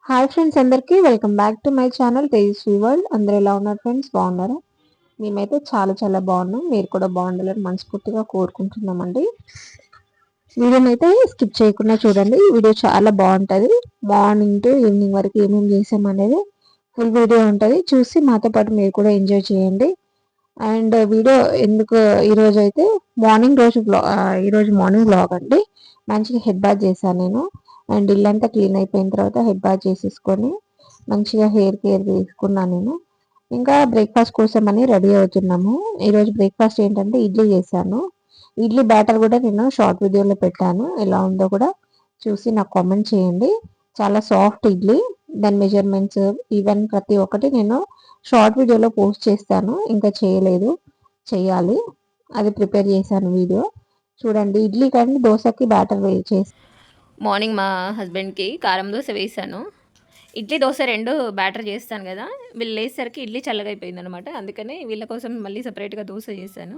Hi friends, అందరికీ welcome back to my channel Tejaswi world. అందరూ ఎలా ఉన్నారు ఫ్రెండ్స్? బాగున్నారా? మేమైతే చాలా చాలా బాగున్నాం. మీరు కూడా బాగుండాలని మనస్ఫూర్తిగా కోరుకుంటున్నామండి. వీడియోని అయితే స్కిప్ చేయకుండా చూడండి. వీడియో చాలా బాగుంటుంది. మార్నింగ్ టు ఈవినింగ్ వరకు ఏమేమి చేసామనేది ఫుల్ వీడియో ఉంటుంది. చూసి మాతో పాటు మీరు కూడా ఎంజాయ్ చేయండి. అండ్ వీడియో ఎందుకు ఈరోజు అయితే ఈరోజు మార్నింగ్ బ్లాగ్ అండి. మంచిగా హెడ్ బాత్ చేశాను నేను. అండ్ ఇల్లంతా క్లీన్ అయిపోయిన తర్వాత హెడ్ బాత్ చేసేసుకొని మంచిగా హెయిర్ కేర్ తీసుకున్నాను నేను. ఇంకా బ్రేక్ఫాస్ట్ కోసం అని రెడీ అవుతున్నాము. ఈరోజు బ్రేక్ఫాస్ట్ ఏంటంటే ఇడ్లీ చేశాను. ఇడ్లీ బ్యాటర్ కూడా నేను షార్ట్ వీడియోలో పెట్టాను. ఎలా ఉందో కూడా చూసి నాకు కామెంట్ చేయండి. చాలా సాఫ్ట్ ఇడ్లీ. దాని మెజర్మెంట్స్ ఈవెన్ ప్రతి ఒక్కటి నేను షార్ట్ వీడియోలో పోస్ట్ చేస్తాను. ఇంకా చేయలేదు, చేయాలి. అది ప్రిపేర్ చేశాను వీడియో చూడండి. ఇడ్లీ కానీ దోశకి బ్యాటర్ చేసి మార్నింగ్ మా హస్బెండ్కి కారం దోశ వేసాను. ఇడ్లీ దోశ రెండు బ్యాటర్ చేస్తాను కదా, వీళ్ళు లేసరికి ఇడ్లీ చల్లగా అయిపోయింది అనమాట. అందుకని వీళ్ళ కోసం మళ్ళీ సపరేట్గా దోశ చేశాను.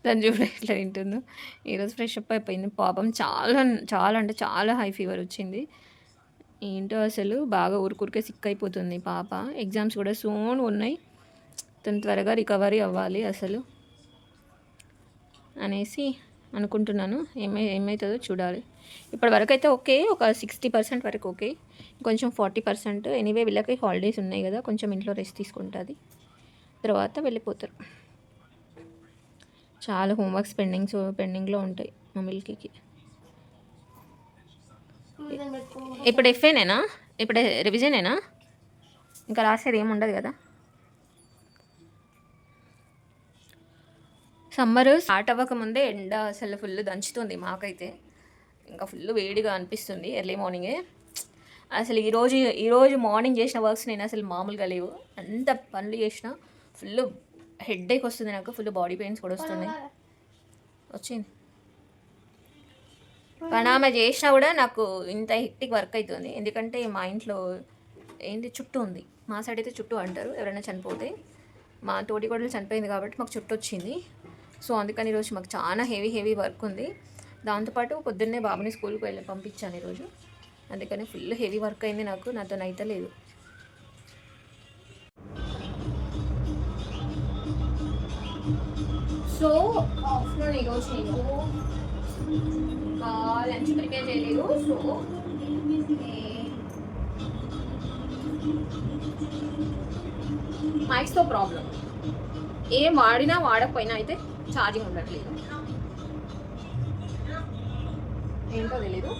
తను చూడ ఇట్లా తింటుందో. ఈరోజు ఫ్రెష్ అప్ అయిపోయింది పాపం. చాలా చాలా అంటే చాలా హై ఫీవర్ వచ్చింది. ఏంటో అసలు బాగా ఊరికే సిక్ అయిపోతుంది పాప. ఎగ్జామ్స్ కూడా సూన్ ఉన్నాయి. తను త్వరగా రికవరీ అవ్వాలి అసలు అనేసి అనుకుంటున్నాను. ఏమవుతుందో చూడాలి. ఇప్పటి వరకు అయితే ఓకే, ఒక 60% వరకు ఓకే. కొంచెం 40% ఎనీవే వీళ్ళకి హాలిడేస్ ఉన్నాయి కదా, కొంచెం ఇంట్లో రెస్ట్ తీసుకుంటుంది, తర్వాత వెళ్ళిపోతారు. చాలా హోంవర్క్స్ పెండింగ్లో ఉంటాయి మా మిల్కీకి. ఇప్పుడు ఎఫ్ఏనేనా? ఇప్పుడు రివిజనేనా? ఇంకా రాసేది ఏమి ఉండదు కదా. సమ్మర్ స్టార్ట్ అవ్వకముందే ఎండ అసలు ఫుల్ దంచుతుంది మాకైతే. ఇంకా ఫుల్ వేడిగా అనిపిస్తుంది ఎర్లీ మార్నింగే. అసలు ఈరోజు మార్నింగ్ చేసిన వర్క్స్ నేను అసలు మామూలుగా లేవు. అంత పనులు చేసిన ఫుల్ హెడ్ఏక్ వస్తుంది నాకు. ఫుల్ బాడీ పెయిన్స్ కూడా వస్తున్నాయి. వచ్చింది పనామా చేసినా కూడా నాకు ఇంత హెక్టిక్ వర్క్ అవుతుంది. ఎందుకంటే మా ఇంట్లో ఏంటి చుట్టూ ఉంది. మా సైడ్ అయితే చుట్టూ అంటారు ఎవరైనా చనిపోతే. మా తోటి కోడలు చనిపోయింది కాబట్టి మాకు చుట్టూ వచ్చింది. సో అందుకని ఈరోజు మాకు చాలా హెవీ వర్క్ ఉంది. దాంతోపాటు పొద్దున్నే బాబుని స్కూల్కి పంపించాను ఈరోజు. అందుకని ఫుల్ హెవీ వర్క్ అయింది నాకు. నాతో అయితే లేదు. సో ఆఫ్టర్నూన్ ఈరోజు నేను ఇంకా లంచ్ ప్రిపేర్ చేయలేదు. సో మైక్స్తో ప్రాబ్లం. ఏం వాడినా వాడకపోయినా అయితే ఛార్జింగ్ ఉండట్లేదు. ఏంటో తెలీదు.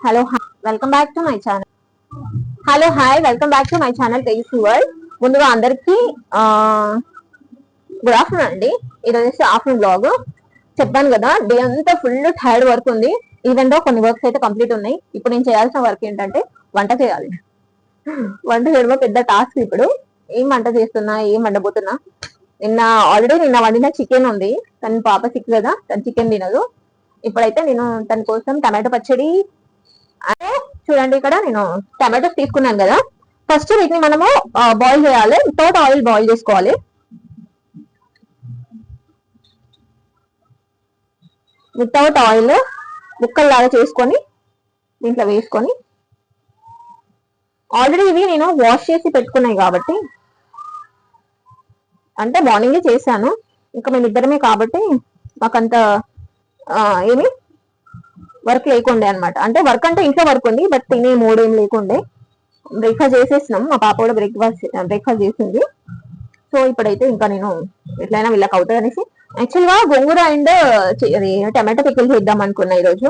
Hello welcome back to my channel. Hello hi, welcome back to my channel Tejaswi world. ముందుగా అందరికి గుడ్ ఆఫ్టర్నూన్ అండి. ఈరోజు ఆఫ్టర్నూన్ బ్లాగ్ చెప్పాను కదా. డే అంతా ఫుల్ టైర్డ్ వర్క్ ఉంది. ఈవెన్ దో కొన్ని వర్క్స్ అయితే కంప్లీట్ ఉన్నాయి. ఇప్పుడు నేను చేయాల్సిన వర్క్ ఏంటంటే వంట చేయాలి. వంట చేయడం పెద్ద టాస్క్. ఇప్పుడు ఏం వంట చేస్తున్నా, ఏం వండబోతున్నా. నిన్న వండిన చికెన్ ఉంది. తన పాప సిక్ కదా, తను చికెన్ తినదు. ఇప్పుడైతే నేను తన కోసం టమాటో పచ్చడి, చూడండి ఇక్కడ నేను టమాటోస్ తీసుకున్నాను కదా. ఫస్ట్ వీటిని మనము బాయిల్ చేయాలి. వితౌట్ ఆయిల్ బాయిల్ చేసుకోవాలి. వితౌట్ ఆయిల్ ముక్కల్లాగా చేసుకొని దీంట్లో వేసుకొని, ఆల్రెడీ ఇవి నేను వాష్ చేసి పెట్టుకున్నాయి కాబట్టి, అంటే మార్నింగే చేశాను. ఇంకా మేమిద్దరమే కాబట్టి మాకంత ఏమి వర్క్ లేకుండే అనమాట. అంటే వర్క్ అంటే ఇంట్లో వర్క్ ఉంది, బట్ తినే మూడు ఏం లేకుండే. బ్రేక్ఫాస్ట్ చేసేసినాం. మా పాప కూడా బ్రేక్ఫాస్ట్ చేసింది. సో ఇప్పుడైతే ఇంకా నేను ఎట్లయినా వీళ్ళకి అవుతుంది అనేసి యాక్చువల్గా గోంగూర అండ్ టమాటో పికిల్ చేద్దాం అనుకున్నా. ఈరోజు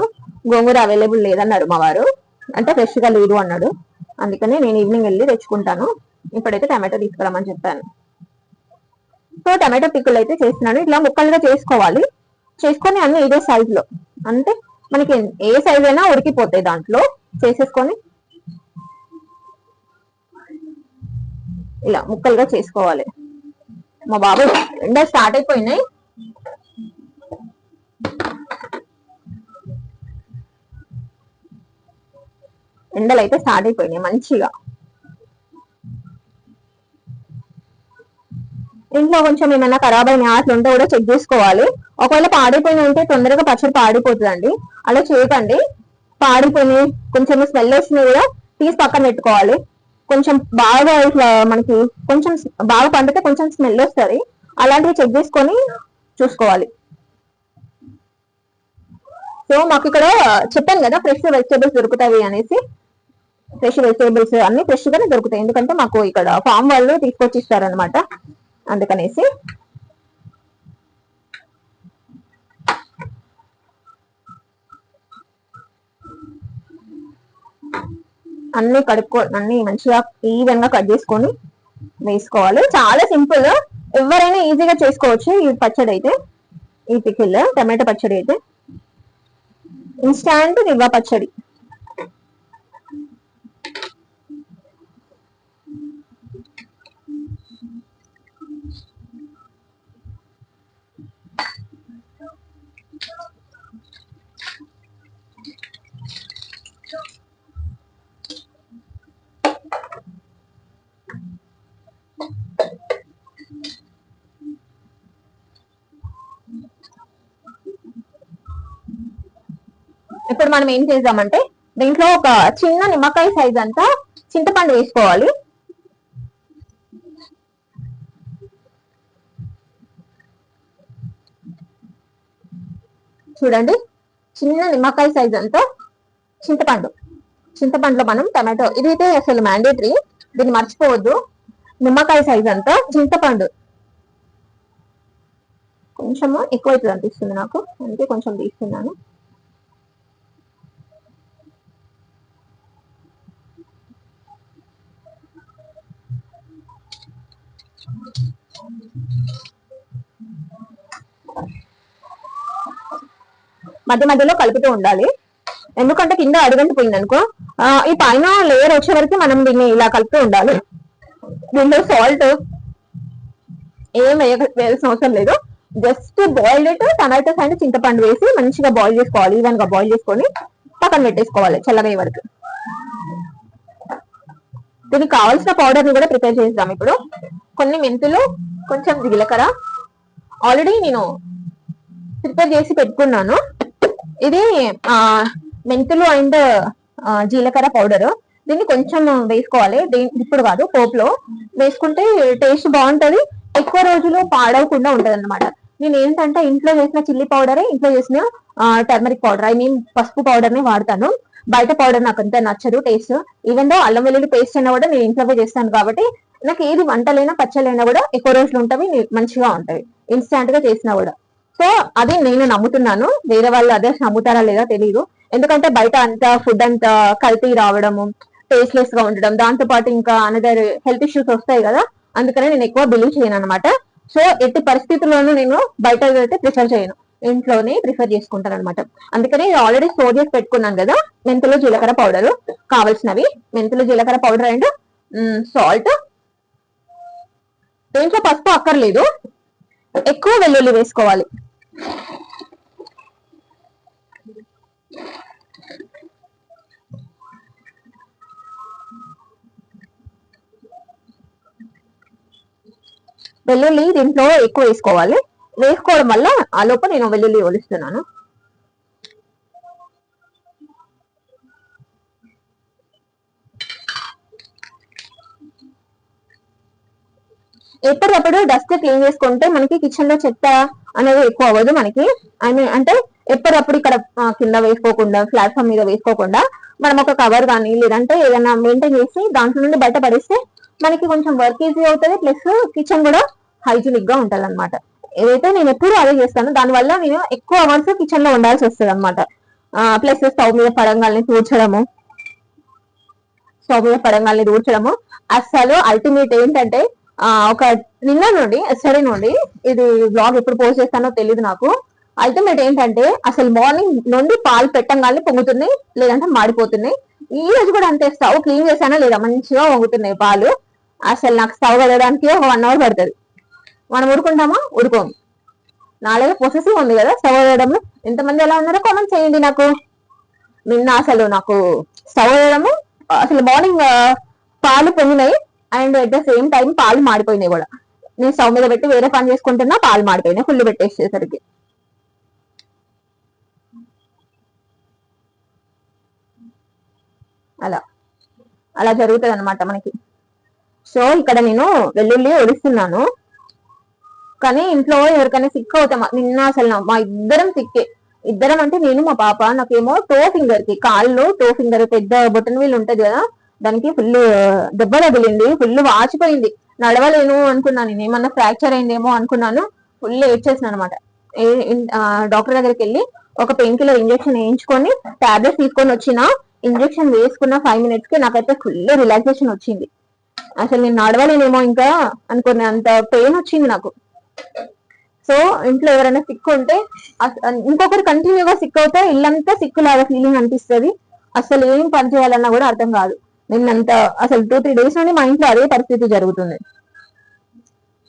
గోంగూర అవైలబుల్ లేదన్నాడు మా వారు, అంటే ఫ్రెష్గా లేదు అన్నాడు. అందుకని నేను ఈవినింగ్ వెళ్ళి తెచ్చుకుంటాను. ఇప్పుడైతే టమాటో తీసుకురామని చెప్పాను. సో టమాటో పిక్కులు అయితే చేస్తున్నాను. ఇట్లా ముక్కలుగా చేసుకోవాలి. చేసుకొని అన్ని ఇదే సైజులో, అంటే మనకి ఏ సైజ్ అయినా ఉడికిపోతాయి దాంట్లో చేసేసుకొని ఇలా ముక్కలుగా చేసుకోవాలి. మా బాబు ఎండ స్టార్ట్ అయిపోయినాయి. ఎండలు అయితే స్టార్ట్ అయిపోయినాయి మంచిగా. ఇంట్లో కొంచెం ఏమైనా ఖరాబ్ అయిన అట్లా ఉంటే కూడా చెక్ చేసుకోవాలి. ఒకవేళ పాడైపోయిన ఉంటే తొందరగా పచ్చడి పాడిపోతుందండి. అలా చేయకండి. పాడిపోయి కొంచెం స్మెల్ వచ్చినా కూడా తీసి పక్కన పెట్టుకోవాలి. కొంచెం బాగా ఇట్లా మనకి కొంచెం బాగా పండితే కొంచెం స్మెల్ వస్తుంది, అలాంటివి చెక్ చేసుకొని చూసుకోవాలి. సో మాకు ఇక్కడ చెప్పాను కదా ఫ్రెష్ వెజిటేబుల్స్ దొరుకుతాయి అనేసి. ఫ్రెష్ వెజిటేబుల్స్ అన్ని ఫ్రెష్ గానే దొరుకుతాయి, ఎందుకంటే మాకు ఇక్కడ ఫామ్ వాళ్ళు తీసుకొచ్చి ఇస్తారనమాట, అందుకనేసి. అన్ని అన్ని మంచిగా ఈవెన్ గా కట్ చేసుకొని వేసుకోవాలి. చాలా సింపుల్, ఎవరైనా ఈజీగా చేసుకోవచ్చు ఈ పచ్చడి అయితే. ఈ పికిల్ టమాటో పచ్చడి అయితే ఇన్స్టాంట్ నిల్వ పచ్చడి. ఇప్పుడు మనం ఏం చేద్దామంటే దీంట్లో ఒక చిన్న నిమ్మకాయ సైజ్ అంతా చింతపండు వేసుకోవాలి. చూడండి, చిన్న నిమ్మకాయ సైజ్ అంతా చింతపండులో మనం టమాటో, ఇదైతే అసలు మ్యాండేటరీ, దీన్ని మర్చిపోవద్దు. నిమ్మకాయ సైజ్ అంతా చింతపండు. కొంచెము ఎక్కువ అవుతుంది అనిపిస్తుంది నాకు, అందుకే కొంచెం తీస్తున్నాను. మధ్య మధ్యలో కలుపుతూ ఉండాలి, ఎందుకంటే కింద అడుగంటిపోయింది అనుకో ఈ పైన లేయర్ వచ్చే వరకు మనం దీన్ని ఇలా కలుపుతూ ఉండాలి. దీంట్లో సాల్ట్ ఏం వేయాల్సిన అవసరం లేదు, జస్ట్ బాయిల్డ్ టమాటోస్ అండ్ చింతపండు వేసి మంచిగా బాయిల్ చేసుకోవాలి. ఈవెన్ గా బాయిల్ చేసుకొని పక్కన పెట్టేసుకోవాలి చల్లగా వరకు. దీనికి కావాల్సిన పౌడర్ ని కూడా ప్రిపేర్ చేద్దాం ఇప్పుడు. కొన్ని మెంతులు, కొంచెం జీలకర్ర ఆల్రెడీ నేను ప్రిపేర్ చేసి పెట్టుకున్నాను. ఇది మెంతులు అండ్ జీలకర్ర పౌడర్, దీన్ని కొంచెం వేసుకోవాలి. ఇప్పుడు కాదు, పోపులో వేసుకుంటే టేస్ట్ బాగుంటది, ఎక్కువ రోజులు పాడవకుండా ఉంటది అనమాట. నేను ఏంటంటే ఇంట్లో చేసిన చిల్లీ పౌడరే, ఇంట్లో చేసిన టర్మరిక్ పౌడర్, ఐ మీన్ పసుపు పౌడర్ ని వాడతాను. బయట పౌడర్ నాకు అంత నచ్చదు టేస్ట్. ఈవెన్ దో అల్లం వెల్లుల్లి పేస్ట్ అయినా కూడా నేను ఇంట్లో చేస్తాను కాబట్టి నాకు ఏది వంటలైనా పచ్చలైనా కూడా ఎక్కువ రోజులు ఉంటవి, మంచిగా ఉంటవి ఇన్స్టాంట్ గా చేసినా కూడా. సో అది నేను నమ్ముతున్నాను, వేరే వాళ్ళు అదే నమ్ముతారా లేదా తెలియదు. ఎందుకంటే బయట అంతా ఫుడ్ అంతా కల్తీ రావడము, టేస్ట్లెస్ గా ఉండడం, దాంతో పాటు ఇంకా అనదర్ హెల్త్ ఇష్యూస్ వస్తాయి కదా, అందుకనే నేను ఎక్కువ బిలీవ్ చేయను అనమాట. సో ఎట్టి పరిస్థితుల్లోనూ నేను బయట అయితే ప్రిఫర్ చేయను, ఇంట్లోనే ప్రిఫర్ చేసుకుంటాను అనమాట. అందుకని ఆల్రెడీ స్టోర్ చేసి పెట్టుకున్నాను కదా మెంతులు జీలకర్ర పౌడర్. కావాల్సినవి మెంతులు జీలకర్ర పౌడర్ అండ్ సాల్ట్. దీంట్లో పసుపు అక్కర్లేదు, ఎక్కువ వెల్లుల్లి వేసుకోవాలి. వెల్లుల్లి దీంట్లో ఎక్కువ వేసుకోవాలి. వేసుకోవడం వల్ల ఆ లోపు నేను వెల్లుల్లి ఒలుస్తున్నాను. ఎప్పటికప్పుడు డస్ట్ క్లీన్ చేసుకుంటే మనకి కిచెన్ లో చెత్త అనేది ఎక్కువ అవ్వదు మనకి. అంటే ఎప్పటికప్పుడు ఇక్కడ కింద వేసుకోకుండా, ప్లాట్ఫామ్ మీద వేసుకోకుండా మనం ఒక కవర్ కానీ లేదంటే ఏదైనా మెయింటైన్ చేసి దాంట్లో నుండి బయట పడేస్తే మనకి కొంచెం వర్క్ ఈజీ అవుతుంది, ప్లస్ కిచెన్ కూడా హైజీనిక్ గా ఉంటది అనమాట. ఏదైతే నేను ఎప్పుడు అదే చేస్తాను, దానివల్ల నేను ఎక్కువ అవర్స్ కిచెన్ లో ఉండాల్సి వస్తుంది అనమాట. ప్లస్ స్టవ్ మీద పడంగాల్ని దూర్చడము అసలు అల్టిమేట్ ఏంటంటే ఒక నిన్న నుండి ఇది బ్లాగ్ ఎప్పుడు పోస్ట్ చేస్తానో తెలియదు నాకు. అల్టిమేట్ ఏంటంటే అసలు మార్నింగ్ నుండి పాలు పెట్టంగానే పొంగుతున్నాయి, లేదంటే మాడిపోతున్నాయి. ఈ రోజు కూడా అంతే, స్టవ్ క్లీన్ చేశానా లేదా మంచిగా పొంగుతున్నాయి పాలు. అసలు నాకు స్టవ్ కడగడానికి ఒక 1 అవర్ పడుతుంది. మనం ఉడుకుంటామా? ఉడుకోము. నాలుగు పొసెసివ్ ఉంది కదా స్టవ్ వేయడంలో. ఎంతమంది ఎలా ఉన్నారో కామెంట్ చేయండి నాకు. నిన్న అసలు నాకు స్టవ్ వేయడము అసలు మార్నింగ్ పాలు పొంగినాయి and at the same time పాలు మాడిపోయినాయి కూడా. నేను స్టవ్ మీద పెట్టి వేరే పని చేసుకుంటున్నా, పాలు మాడిపోయినాయి ఫుల్ పెట్టేసేసరికి. అలా అలా జరుగుతుంది అనమాట మనకి. సో ఇక్కడ నేను వెల్లుల్లి ఒలుస్తున్నాను. కానీ ఇంట్లో ఎవరికైనా సిక్ అవుతాం. నిన్న అసలు మా ఇద్దరం సిక్కే. ఇద్దరం అంటే నేను మా పాప. నాకేమో టో ఫింగర్ కి, కాళ్ళు టో ఫింగర్ పెద్ద బొటన్ వీల్ ఉంటది కదా, దానికి ఫుల్ దెబ్బ తగిలింది, ఫుల్ వాచిపోయింది. నడవలేను అనుకున్నాను, నేను ఏమన్నా ఫ్రాక్చర్ అయిందేమో అనుకున్నాను. ఫుల్ ఏడ్చేసిన అనమాట. డాక్టర్ దగ్గరికి వెళ్ళి ఒక పెయిన్ కిల్లర్ ఇంజెక్షన్ వేయించుకొని టాబ్లెట్స్ తీసుకొని వచ్చిన. ఇంజెక్షన్ వేసుకున్న 5 minutes కి నాకైతే ఫుల్ రిలాక్సేషన్ వచ్చింది. అసలు నేను నడవలేనేమో ఇంకా అనుకునే అంత పెయిన్ వచ్చింది నాకు. సో ఇంట్లో ఎవరైనా సిక్ ఉంటే, ఇంకొకరు కంటిన్యూగా సిక్ అవుతే ఇల్లంతా సిక్ లాగా ఫీలింగ్ అనిపిస్తుంది. అసలు ఏం పని చేయాలన్నా కూడా అర్థం కాదు. నిన్నంత అసలు 2-3 days నుండి మా ఇంట్లో అదే పరిస్థితి జరుగుతుంది.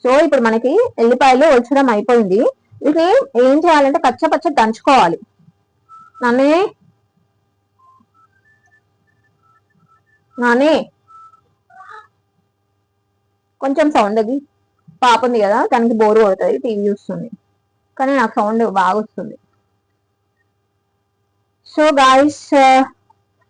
సో ఇప్పుడు మనకి ఎల్లిపాయలు వచ్చడం అయిపోయింది. ఇది ఏం చేయాలంటే పచ్చ దంచుకోవాలి. నానే నానే కొంచెం సౌండ్ అది. పాప ఉంది కదా, తనకి బోర్ కొడుతుంది, టీవీ చూస్తుంది, కానీ నాకు సౌండ్ బాగా వస్తుంది. సో గాయస్,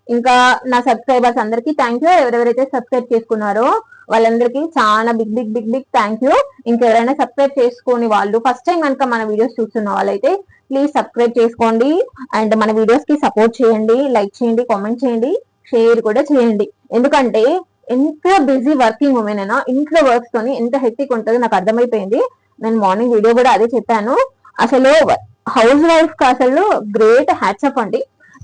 ఇంకా నా సబ్స్క్రైబర్స్ అందరికి థ్యాంక్ యూ. ఎవరెవరైతే సబ్స్క్రైబ్ చేసుకున్నారో వాళ్ళందరికీ చాలా big big big big thank you. ఇంకెవరైనా సబ్స్క్రైబ్ చేసుకుని వాళ్ళు ఫస్ట్ టైం కనుక మన వీడియోస్ చూస్తున్న వాళ్ళైతే ప్లీజ్ సబ్స్క్రైబ్ చేసుకోండి. అండ్ మన వీడియోస్ కి సపోర్ట్ చేయండి, లైక్ చేయండి, కామెంట్ చేయండి, షేర్ కూడా చేయండి. ఎందుకంటే ఎంత బిజీ వర్కింగ్ ఉమెన్ అయినా ఇంట్లో వర్క్స్ తోని ఎంత హెక్టిక్ ఉంటుందో నాకు అర్థమైపోయింది. నేను మార్నింగ్ వీడియో కూడా అదే చెప్పాను. అసలు హౌస్ వైఫ్ కి అసలు గ్రేట్ హ్యాట్సప్ అండి.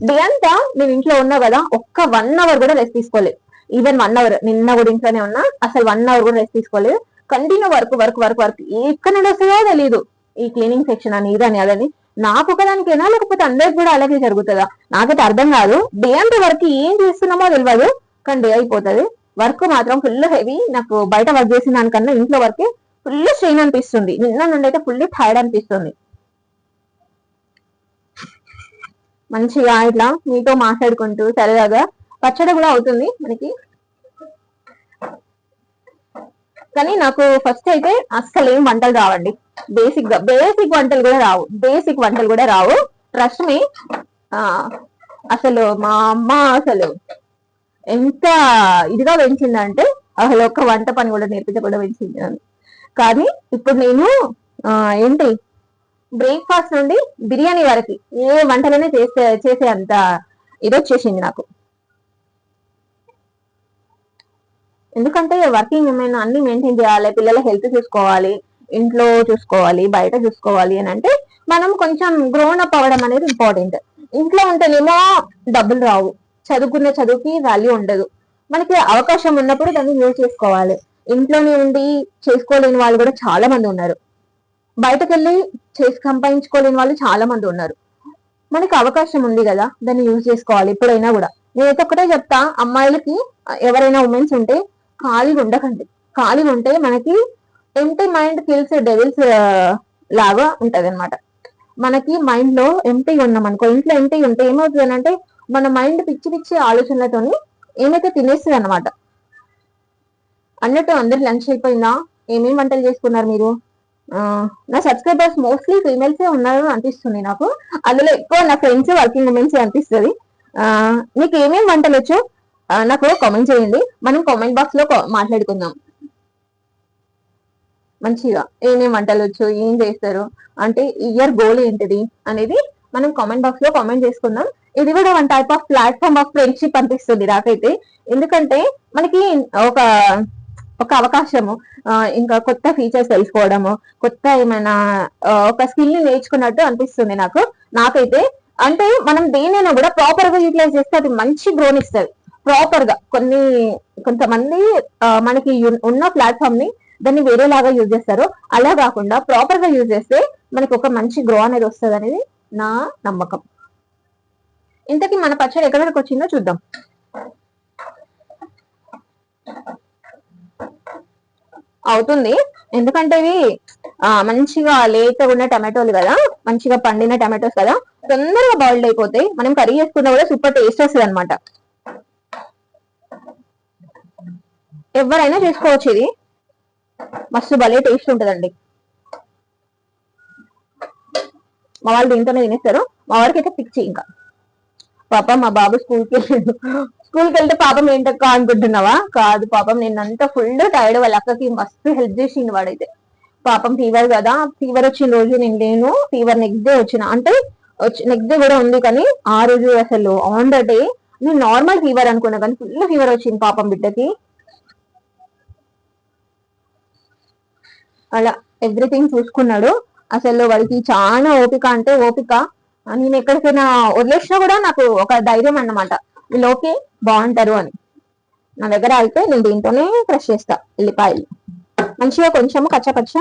డే అంతా నేను ఇంట్లో ఉన్నా కదా, ఒక్క 1 hour కూడా రెస్ట్ తీసుకోలేదు. ఈవెన్ 1 hour, నిన్న కూడా ఇంట్లోనే ఉన్నా, అసలు 1 hour కూడా రెస్ట్ తీసుకోలేదు. Continue work work work work. ఎక్కడ నుండి వస్తుందో తెలియదు ఈ క్లీనింగ్ సెక్షన్ అని, ఇదని అదని. నాకు ఒకదానికైనా లేకపోతే అందరికి కూడా అలాగే జరుగుతుందా నాకైతే అర్థం కాదు. డే అంతా వర్క్ ఏం చేస్తున్నామో తెలియదు, కానీ డే అయిపోతుంది. వర్క్ మాత్రం ఫుల్ హెవీ. నాకు బయట వర్క్ చేసిన దానికన్నా ఇంట్లో వర్క్ ఫుల్ స్ట్రెయిన్ అనిపిస్తుంది. నిన్న నుండి అయితే ఫుల్ టైర్డ్ అనిపిస్తుంది. మంచిగా ఇట్లా మీతో మాట్లాడుకుంటూ సరదాగా పచ్చడి కూడా అవుతుంది మనకి. కానీ నాకు ఫస్ట్ అయితే అస్సలు ఏం వంటలు రావండి. బేసిక్ వంటలు కూడా రావు. Trust me. అసలు మా అమ్మ అసలు ఎంత ఇదిగా పెంచిందంటే అసలు ఒక్క వంట పని కూడా నేర్పించకుండా పెంచింది. కానీ ఇప్పుడు నేను ఏంటి బ్రేక్ఫాస్ట్ నుండి బిర్యానీ వరకు ఏ వంటలనే చేసే అంత ఇది వచ్చేసింది నాకు. ఎందుకంటే వర్కింగ్ ఏమైనా అన్ని మెయింటైన్ చేయాలి, పిల్లల హెల్త్ చూసుకోవాలి, ఇంట్లో చూసుకోవాలి, బయట చూసుకోవాలి అని అంటే మనం కొంచెం గ్రోన్ అప్ అవ్వడం అనేది ఇంపార్టెంట్. ఇంట్లో ఉంటేనేమో డబ్బులు రావు, చదువుకునే చదువుకి వాల్యూ ఉండదు. మనకి అవకాశం ఉన్నప్పుడు దాన్ని యూజ్ చేసుకోవాలి. ఇంట్లోనే ఉండి చేసుకోలేని వాళ్ళు కూడా చాలా మంది ఉన్నారు. బయటకు వెళ్ళి సంపాదించుకోలేని వాళ్ళు చాలా మంది ఉన్నారు. మనకి అవకాశం ఉంది కదా, దాన్ని యూజ్ చేసుకోవాలి ఎప్పుడైనా కూడా. నేనైతే ఒకటే చెప్తా, అమ్మాయిలకి ఎవరైనా ఉమెన్స్ ఉంటే ఖాళీగా ఉండకండి. ఖాళీగా ఉంటే మనకి ఎంటీ మైండ్ కిల్స్ డెవిల్స్ లాగా ఉంటది అనమాట. మనకి మైండ్ లో ఎంటీగా ఉన్నాం అనుకో, ఇంట్లో ఎంటీ ఉంటే ఏమవుతుంది అంటే మన మైండ్ పిచ్చి పిచ్చి ఆలోచనలతోని ఏమైతే తినేస్తుంది అనమాట. అన్నట్టు అందరు లంచ్ అయిపోయిందా? ఏమేమి వంటలు చేసుకున్నారు మీరు? నా సబ్స్క్రైబర్స్ మోస్ట్లీ ఫీమేల్సే ఉన్నారు అనిపిస్తుంది నాకు. అందులో ఎక్కువ నా ఫ్రెండ్స్ వర్కింగ్ ఉమెన్స్ అనిపిస్తుంది. మీకు ఏమేమి వంటలు వచ్చో నాకు కామెంట్ చేయండి, మనం కామెంట్ బాక్స్ లో మాట్లాడుకుందాం. మంచిగా ఏమేమి వంటలు వచ్చు, ఏం చేస్తారు, అంటే ఇయర్ గోల్ ఏంటిది అనేది మనం కామెంట్ బాక్స్ లో కామెంట్ చేసుకుందాం. ఇది కూడా one type of platform of friendship అనిపిస్తుంది నాకైతే. ఎందుకంటే మనకి ఒక అవకాశము, ఇంకా కొత్త ఫీచర్స్ తెలుసుకోవడము, కొత్త ఏమైనా ఒక స్కిల్ ని నేర్చుకున్నట్టు అనిపిస్తుంది నాకైతే. అంటే మనం దేనైనా కూడా ప్రాపర్ గా యూటిలైజ్ చేస్తే అది మంచి గ్రోన్ ఇస్తుంది. ప్రాపర్ గా కొంతమంది మనకి ఉన్న ప్లాట్ఫామ్ ని దాన్ని వేరేలాగా యూజ్ చేస్తారు. అలా కాకుండా ప్రాపర్ గా యూజ్ చేస్తే మనకి ఒక మంచి గ్రో అనేది వస్తుంది అనేది నా నమ్మకం. ఇంతకీ మన పచ్చడి ఎక్కడి వరకు వచ్చిందో చూద్దాం. అవుతుంది, ఎందుకంటే ఇవి మంచిగా లేతగా ఉన్న టమాటోలు కదా, మంచిగా పండిన టమాటోస్ కదా, తొందరగా బాయిల్డ్ అయిపోతాయి. మనం కర్రీ చేసుకున్నా కూడా సూపర్ టేస్ట్ వస్తుంది అనమాట. ఎవరైనా చేసుకోవచ్చు, ఇది మస్తు భలే టేస్ట్ ఉంటుందండి. మా వాళ్ళు దీంతోనే తినేస్తారు. మా వాడికి అయితే పిచ్చి. ఇంకా పాప మా బాబు స్కూల్కి వెళ్ళాడు, స్కూల్కి వెళ్తే పాపం ఏంటక్క అనుకుంటున్నావా? కాదు పాపం, నిన్నంతా ఫుల్ టైర్డ్. వాళ్ళ అక్కకి మస్తు హెల్ప్ చేసిండు వాడైతే. పాపం ఫీవర్ కదా, ఫీవర్ వచ్చిన రోజు నేను లేను, ఫీవర్ నెక్స్ట్ డే వచ్చిన అంటే నెక్స్ట్ డే కూడా ఉంది, కానీ ఆ రోజు అసలు ఆన్ ద డే నేను నార్మల్ ఫీవర్ అనుకున్నా, కానీ ఫుల్ ఫీవర్ వచ్చింది పాపం బిడ్డకి. అలా ఎవ్రీథింగ్ చూసుకున్నాడు. అసలు వాడికి చాలా ఓపిక అంటే ఓపిక. నేను ఎక్కడికైనా వదిలేసినా కూడా నాకు ఒక ధైర్యం అన్నమాట, వీళ్ళు ఓకే బాగుంటారు అని. నా దగ్గర అయితే నేను దీంతోనే క్రష్ చేస్తా ఎల్లిపాయలు. మంచిగా కొంచెం కచ్చపచ్చ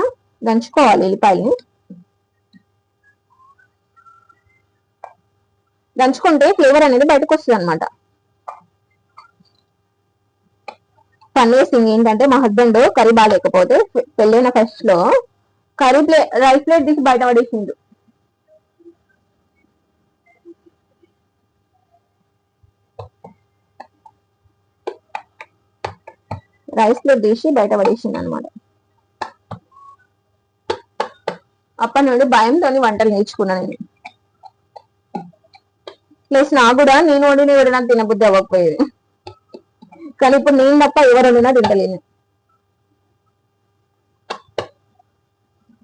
దంచుకోవాలి ఎల్లిపాయల్ని. దంచుకుంటే ఫ్లేవర్ అనేది బయటకు వస్తుంది అనమాట. ఫన్నీయెస్ట్ థింగ్ ఏంటంటే, మా హస్బెండ్ కర్రీ బాగాలేకపోతే పెళ్ళైన ఫస్ట్ లో రైస్ ప్లేట్ తీసి బయట పడేసిండు. రైస్ ప్లేట్ తీసి బయట పడేసిండు అనమాట. అప్పటి నుండి భయంతో వంటలు నేర్చుకున్నాను నేను. ప్లస్ నాకు కూడా నేను వండిన కూడా నాకు తినబుద్ధి అవ్వకపోయేది, కానీ ఇప్పుడు నేను తప్ప ఎవరు వండినా తింటలేను.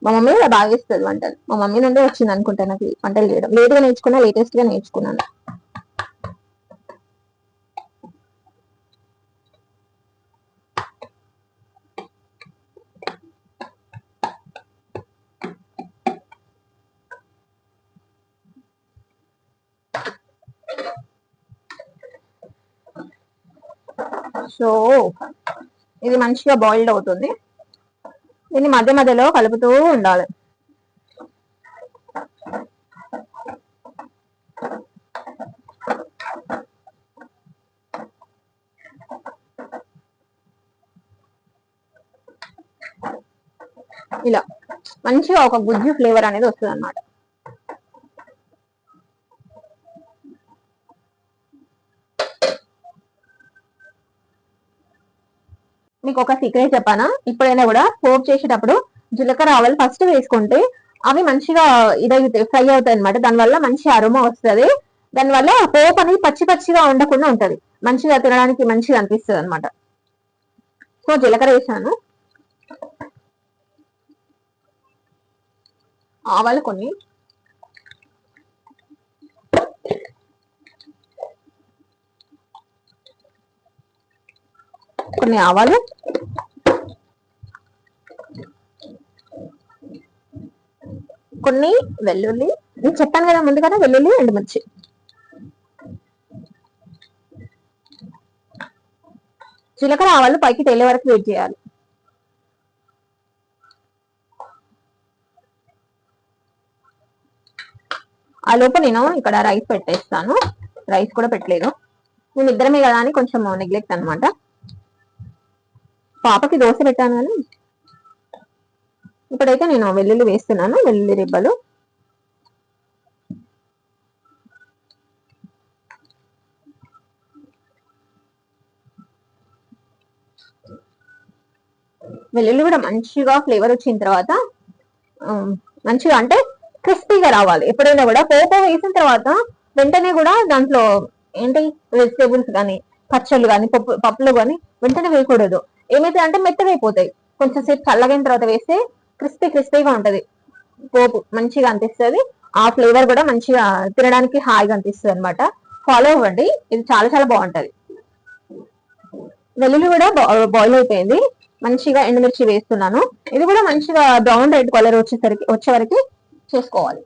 మా మమ్మీ కూడా బాగా ఇస్తుంది వంటలు. మా మమ్మీ నుండే వచ్చింది అనుకుంటా నాకు వంటలు చేయడం. లేట్గా నేర్చుకున్నా, లేటెస్ట్ గా నేర్చుకున్నాను. సో ఇది మంచిగా బాయిల్డ్ అవుతుంది. దీన్ని మధ్య మధ్యలో కలుపుతూ ఉండాలి. ఇలా మంచిగా ఒక గుజ్జు ఫ్లేవర్ అనేది వస్తుంది అనమాట. మీకు ఒక సీక్రెట్ చెప్పానా? ఇప్పుడైనా కూడా పోప్ చేసేటప్పుడు జీలకర్ర ఆవాలు ఫస్ట్ వేసుకుంటే అవి మంచిగా ఇదైతే ఫ్రై అవుతాయి అనమాట. దానివల్ల మంచి అరోమా వస్తుంది. దానివల్ల పోప్ అనేది పచ్చి పచ్చిగా ఉండకుండా ఉంటది, మంచిగా తినడానికి మంచిగా అనిపిస్తుంది అనమాట. సో జీలకర్ర వేసాను, ఆవాలు కొన్ని కొన్ని ఆవాలు, కొన్ని వెల్లుల్లి. నేను చెప్పాను కదా ముందు కదా, వెల్లుల్లి ఎండుమిర్చి. జీలకర్ర ఆవాలు పైకి తేలే వరకు వెయిట్ చేయాలి. ఆ లోపు నేను ఇక్కడ రైస్ పెట్టేస్తాను. రైస్ కూడా పెట్టలేదు, నేను ఇద్దరమే కదా అని కొంచెం నెగ్లెక్ట్ అనమాట. పాపకి దోశ పెట్టాను కానీ ఇప్పుడైతే నేను వెల్లుల్లి వేస్తున్నాను, వెల్లుల్లి రెబ్బలు. వెల్లుల్లి కూడా మంచిగా ఫ్లేవర్ వచ్చిన తర్వాత మంచిగా అంటే క్రిస్పీగా రావాలి. ఎప్పుడైనా కూడా పోపు వేసిన తర్వాత వెంటనే కూడా దాంట్లో ఏంటి వెజిటేబుల్స్ కానీ పచ్చళ్ళు కానీ పప్పులు కానీ వెంటనే వేయకూడదు. ఏమైతే అంటే మెత్తగా అయిపోతాయి. కొంచెం సేపు చల్లగైన తర్వాత వేస్తే క్రిస్పీగా ఉంటది, పోపు మంచిగా అనిపిస్తుంది. ఆ ఫ్లేవర్ కూడా మంచిగా తినడానికి హాయిగా అనిపిస్తుంది అనమాట. ఫాలో అవ్వండి, ఇది చాలా చాలా బాగుంటది. వెల్లుల్లి కూడా బాయిల్ అయిపోయింది. మంచిగా ఎండుమిర్చి వేస్తున్నాను. ఇది కూడా మంచిగా బ్రౌన్ రెడ్ కలర్ వచ్చే వరకు చేసుకోవాలి.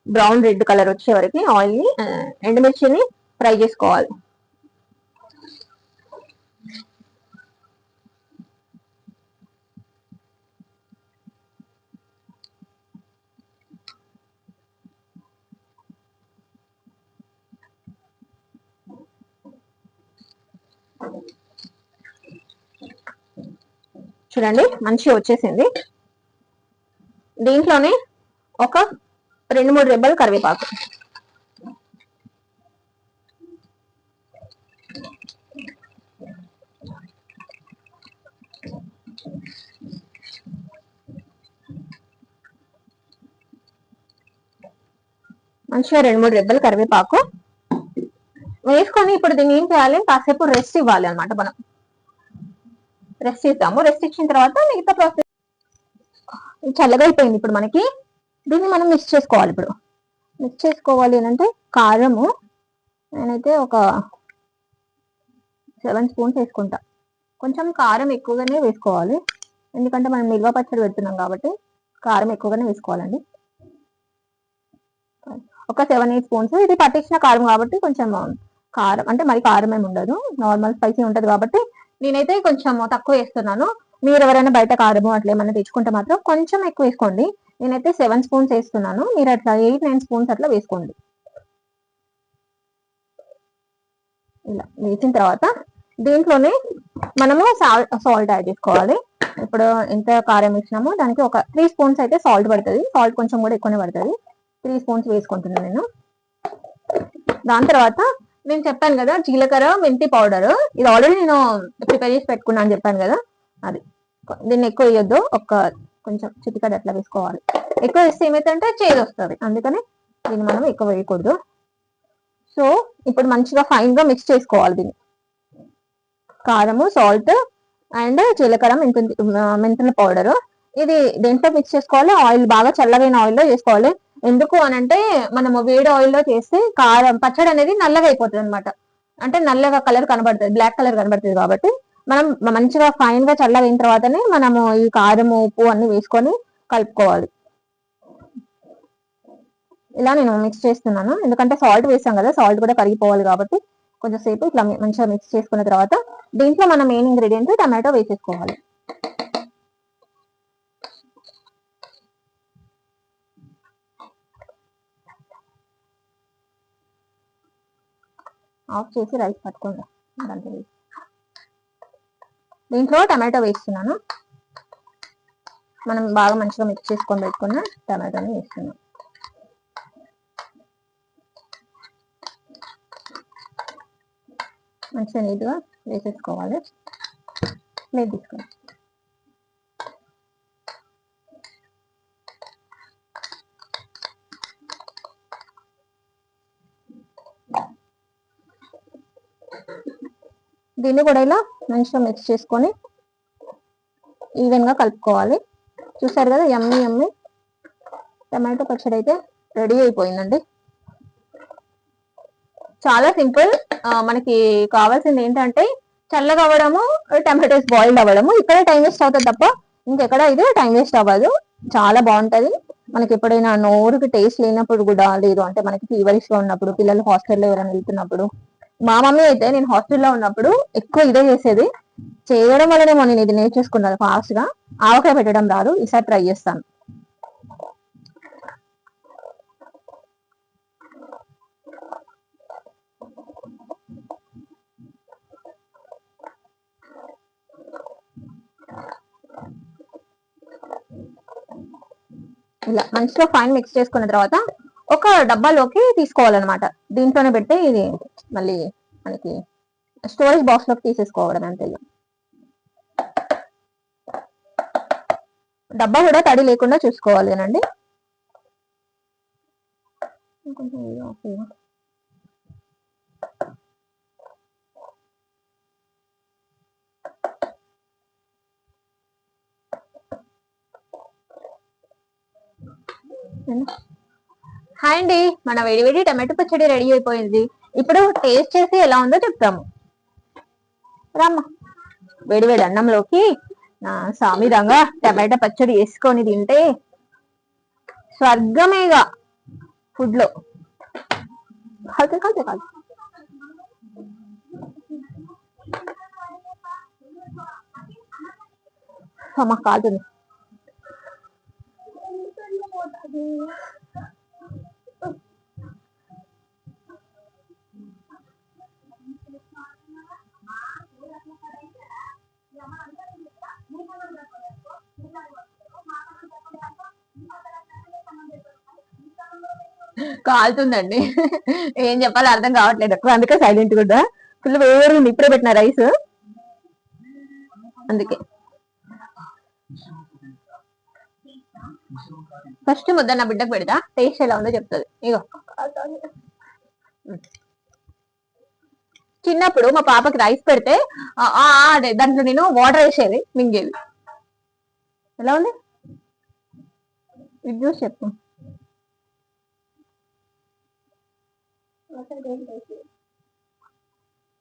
బ్రౌన్ రెడ్ కలర్ వచ్చే వరకు ఆయిల్ ని ఎండుమిర్చిని ఫ్రై చేసుకోవాలి. చూడండి మంచిగా వచ్చేసింది. దీంట్లోనే ఒక 2-3 రెబ్బలు కరివేపాకు, మంచిగా 2-3 రెబ్బలు కరివేపాకు వేసుకొని ఇప్పుడు దీన్ని ఏం చేయాలి, కాసేపు రెస్ట్ ఇవ్వాలి అనమాట. మనం రెస్ట్ ఇస్తాము. రెస్ట్ ఇచ్చిన తర్వాత మిగతా ప్రాసెస్ చల్లగా అయిపోయింది. ఇప్పుడు మనకి దీన్ని మనం మిక్స్ చేసుకోవాలి. ఇప్పుడు మిక్స్ చేసుకోవాలి అంటే కారము నేనైతే ఒక 7 స్పూన్స్ వేసుకుంటా. కొంచెం కారం ఎక్కువగానే వేసుకోవాలి, ఎందుకంటే మనం నిల్వ పచ్చడి పెడుతున్నాం కాబట్టి కారం ఎక్కువగానే వేసుకోవాలండి. ఒక 7-8 స్పూన్స్. ఇది పట్టించిన కారం కాబట్టి కొంచెం కారం అంటే మరి కారం ఏమి ఉండదు, నార్మల్ స్పైసీ ఉంటుంది కాబట్టి నేనైతే కొంచెం తక్కువ వేస్తున్నాను. మీరు ఎవరైనా బయట కారము అట్లా ఏమైనా తెచ్చుకుంటే మాత్రం కొంచెం ఎక్కువ వేసుకోండి. నేనైతే 7 స్పూన్స్ వేస్తున్నాను, మీరు అట్లా 8-9 స్పూన్స్ అట్లా వేసుకోండి. ఇలా వేసిన తర్వాత దీంట్లోనే మనము సాల్ట్ యాడ్ చేసుకోవాలి. ఇప్పుడు ఎంత కారం వేసినామో దానికి ఒక 3 స్పూన్స్ అయితే సాల్ట్ పడుతుంది. సాల్ట్ కొంచెం కూడా ఎక్కువనే పడుతుంది. 3 స్పూన్స్ వేసుకుంటున్నాను నేను. దాని తర్వాత నేను చెప్పాను కదా జీలకర్ర మెంతి పౌడర్, ఇది ఆల్రెడీ నేను ప్రిపేర్ చేసి పెట్టుకున్నాను అని చెప్పాను కదా, అది దీన్ని ఎక్కువ వేయొద్దు, ఒక కొంచెం చిటికడ అట్లా వేసుకోవాలి. ఎక్కువ వేస్తే ఏమైతుందంటే చేదు వస్తుంది, అందుకని దీన్ని మనం ఎక్కువ వేయకూడదు. సో ఇప్పుడు మంచిగా ఫైన్ గా మిక్స్ చేసుకోవాలి దీన్ని. కారము, సాల్ట్ అండ్ జీలకర్ర మెంతుల పౌడర్ ఇది దేంట్లో మిక్స్ చేసుకోవాలి, ఆయిల్ బాగా చల్లగైన ఆయిల్లో చేసుకోవాలి. ఎందుకు అనంటే మనము వేడి ఆయిల్లో చేస్తే కారం పచ్చడి అనేది నల్లగా అయిపోతుంది అనమాట. అంటే నల్లగా కలర్ కనబడుతుంది, బ్లాక్ కలర్ కనబడుతుంది. కాబట్టి మనం మంచిగా ఫైన్ గా చల్లగా అయిన తర్వాతనే మనము ఈ కారము ఉప్పు అన్ని వేసుకొని కలుపుకోవాలి. ఇలా నేను మిక్స్ చేస్తున్నాను, ఎందుకంటే సాల్ట్ వేసాం కదా, సాల్ట్ కూడా కరిగిపోవాలి కాబట్టి కొంచెం సేపు ఇట్లా మంచిగా మిక్స్ చేసుకున్న తర్వాత దీంట్లో మన మెయిన్ ఇంగ్రీడియంట్ టమాటో వేసేసుకోవాలి. ఆఫ్ చేసి రైస్ పట్టుకోండి. దీంట్లో టమాటో వేస్తున్నాను, మనం బాగా మంచిగా మిక్స్ చేసుకొని పెట్టుకున్న టమాటోని వేస్తున్నాం. మంచిగా నీట్గా వేసేసుకోవాలి. ప్లేట్ తీసుకోండి. దీన్ని కూడా ఇలా మంచిగా మిక్స్ చేసుకొని ఈవెన్ గా కలుపుకోవాలి. చూసారు కదా, యమ్మీ యమ్మీ టమాటో పచ్చడి అయితే రెడీ అయిపోయిందండి. చాలా సింపుల్. మనకి కావాల్సింది ఏంటంటే చల్లగా అవ్వడము, టమాటోస్ బాయిల్డ్ అవ్వడము. ఇక్కడ టైం వేస్ట్ అవుతుంది తప్ప ఇంకెక్కడ ఇది టైం వేస్ట్ అవ్వదు. చాలా బాగుంటది. మనకి ఎప్పుడైనా నోరుకి టేస్ట్ లేనప్పుడు కూడా, లేదు అంటే మనకి ఫీవరిష్ గా ఉన్నప్పుడు, పిల్లలు హాస్టల్లో ఎవరైనా వెళ్తున్నప్పుడు, మా మమ్మీ అయితే నేను హాస్టల్లో ఉన్నప్పుడు ఎక్కువ ఇదే చేసేది. చేయడం వల్లనేమో నేను ఇది నేర్చేసుకున్నాను ఫాస్ట్ గా. ఆవకాయ పెట్టడం రాదు, ఈసారి ట్రై చేస్తాను. ఇలా మంచిగా ఫైన్ మిక్స్ చేసుకున్న తర్వాత ఒక డబ్బాలోకి తీసుకోవాలన్నమాట. దీంట్లోనే పెడితే ఇది మళ్ళీ మనకి స్టోరేజ్ బాక్స్ లోకి తీసేసుకోవడం అంతే. డబ్బా కూడా తడి లేకుండా చూసుకోవాలి అనండి. హాయ్ అండి, మన వేడివేడి టమాటో పచ్చడి రెడీ అయిపోయింది. ఇప్పుడు టేస్ట్ చేసి ఎలా ఉందో చెప్తాము. రామ్మా, వేడివేడి అన్నంలోకి సామిరంగా టమాటో పచ్చడి వేసుకొని తింటే స్వర్గమేగా ఫుడ్ లో. కాదు కాదు కాదు, అమ్మ కాదుంది. కాలుతుందండి, ఏం చెప్పాలో అర్థం కావట్లేదు, అందుకే సైలెంట్ కూడా. ఫుల్ వేరు ఉంది, ఇప్పుడే పెట్టిన రైస్, అందుకే. ఫస్ట్ ముద్ద నా బిడ్డకు పెడతా, టేస్ట్ ఎలా ఉందో చెప్తుంది. ఇగో చిన్నప్పుడు మా పాపకి రైస్ పెడితే అదే దాంట్లో నేను వాటర్ వేసేది, మింగేది. ఎలా ఉంది ఇది చూసి చెప్పు.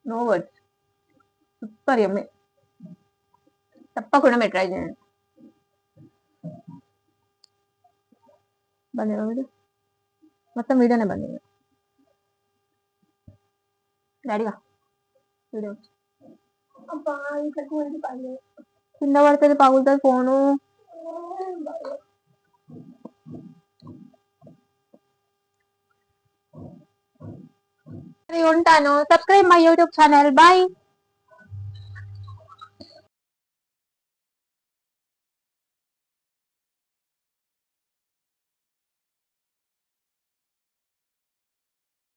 No words. Super yummy. తప్పకుండా మీరు ట్రై చేయండి. బంద్ వీడియో మొత్తం వీడియోనే బంద్ డాడీగా వీడియో కింద పడుతుంది, పగులుతుంది ఫోను. ఉంటాను. Subscribe my YouTube channel. Bye.